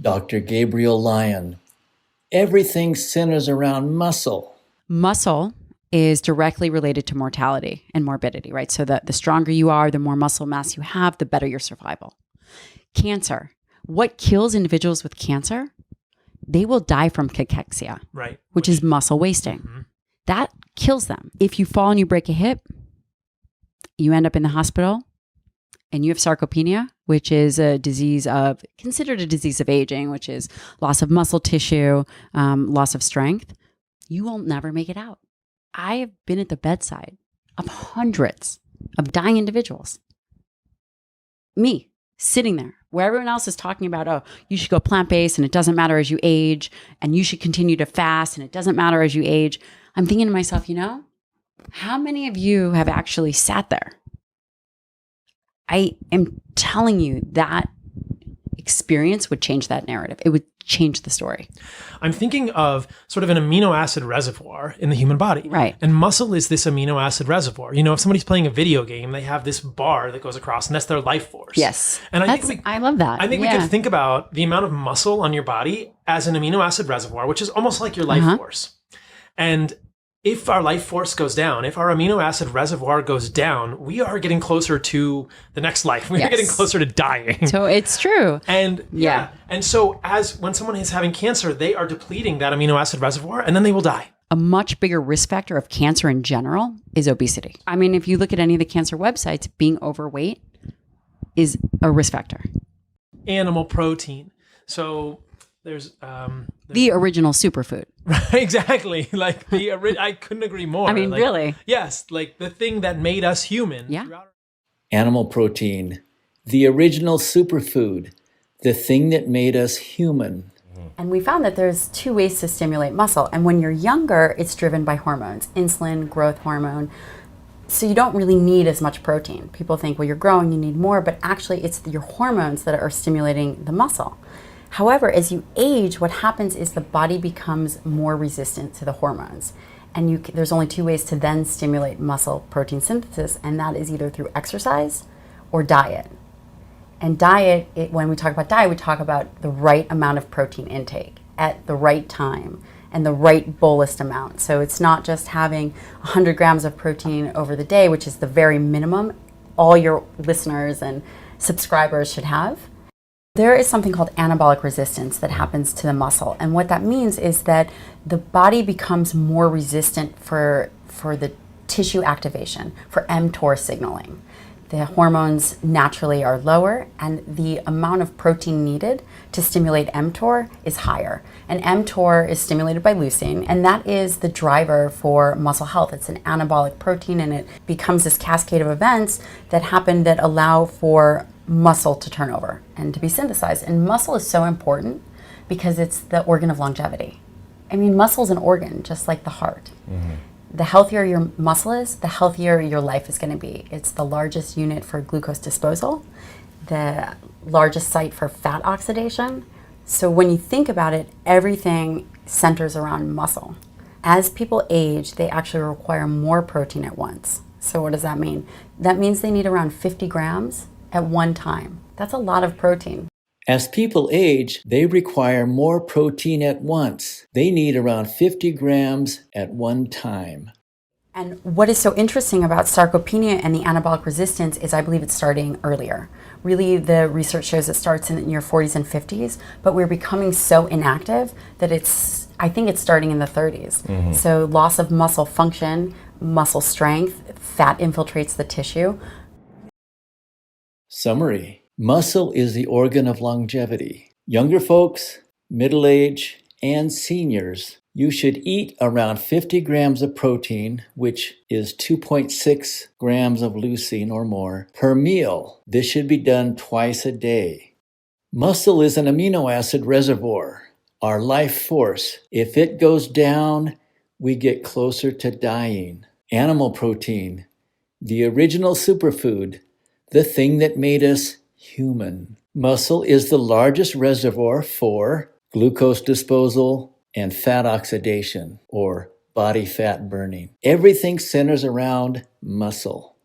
Dr. Gabrielle Lyon. Everything centers around muscle. Muscle is directly related to mortality and morbidity, right? So the stronger you are, the more muscle mass you have, the better your survival. Cancer. What kills individuals with cancer? They will die from cachexia, right? Which is muscle wasting. Mm-hmm. That kills them. If you fall and you break a hip, you end up in the hospital and you have sarcopenia, which is considered a disease of aging, which is loss of muscle tissue, loss of strength. You will never make it out. I have been at the bedside of hundreds of dying individuals. Me, sitting there, where everyone else is talking about, oh, you should go plant-based and it doesn't matter as you age, and you should continue to fast and it doesn't matter as you age. I'm thinking to myself, how many of you have actually sat there? I am telling you that experience would change that narrative. It would change the story. I'm thinking of sort of an amino acid reservoir in the human body. Right. And muscle is this amino acid reservoir. If somebody's playing a video game, they have this bar that goes across, and that's their life force. Yes. And I love that. I think we could think about the amount of muscle on your body as an amino acid reservoir, which is almost like your life force. And if our life force goes down, if our amino acid reservoir goes down, we are getting closer to the next life. We are getting closer to dying. So it's true. And and so when someone is having cancer, they are depleting that amino acid reservoir and then they will die. A much bigger risk factor of cancer in general is obesity. I mean, if you look at any of the cancer websites, being overweight is a risk factor. Animal protein. So there's the original superfood. Right, exactly. I couldn't agree more. I mean, really? Yes, the thing that made us human. Yeah. Animal protein, the original superfood, the thing that made us human. And we found that there's two ways to stimulate muscle. And when you're younger, it's driven by hormones, insulin, growth hormone. So you don't really need as much protein. People think, well, you're growing, you need more, but actually it's your hormones that are stimulating the muscle. However, as you age, what happens is the body becomes more resistant to the hormones. And there's only two ways to then stimulate muscle protein synthesis, and that is either through exercise or diet. And diet, when we talk about diet, we talk about the right amount of protein intake at the right time and the right bolus amount. So it's not just having 100 grams of protein over the day, which is the very minimum all your listeners and subscribers should have. There is something called anabolic resistance that happens to the muscle. And what that means is that the body becomes more resistant for the tissue activation, for mTOR signaling. The hormones naturally are lower, and the amount of protein needed to stimulate mTOR is higher. And mTOR is stimulated by leucine, and that is the driver for muscle health. It's an anabolic protein, and it becomes this cascade of events that happen that allow for muscle to turn over and to be synthesized. And muscle is so important because it's the organ of longevity. I mean, muscle is an organ, just like the heart. Mm-hmm. The healthier your muscle is, the healthier your life is going to be. It's the largest unit for glucose disposal, the largest site for fat oxidation. So when you think about it, everything centers around muscle. As people age, they actually require more protein at once. So what does that mean? That means they need around 50 grams at one time. That's a lot of protein. As people age, they require more protein at once. They need around 50 grams at one time. And what is so interesting about sarcopenia and the anabolic resistance is I believe it's starting earlier. Really, the research shows it starts in your 40s and 50s, but we're becoming so inactive that I think it's starting in the 30s. Mm-hmm. So loss of muscle function, muscle strength, fat infiltrates the tissue. Summary. Muscle is the organ of longevity. Younger folks, middle age, and seniors, you should eat around 50 grams of protein, which is 2.6 grams of leucine or more, per meal. This should be done twice a day. Muscle is an amino acid reservoir, our life force. If it goes down, we get closer to dying. Animal protein, the original superfood, the thing that made us human. Muscle is the largest reservoir for glucose disposal and fat oxidation, or body fat burning. Everything centers around muscle.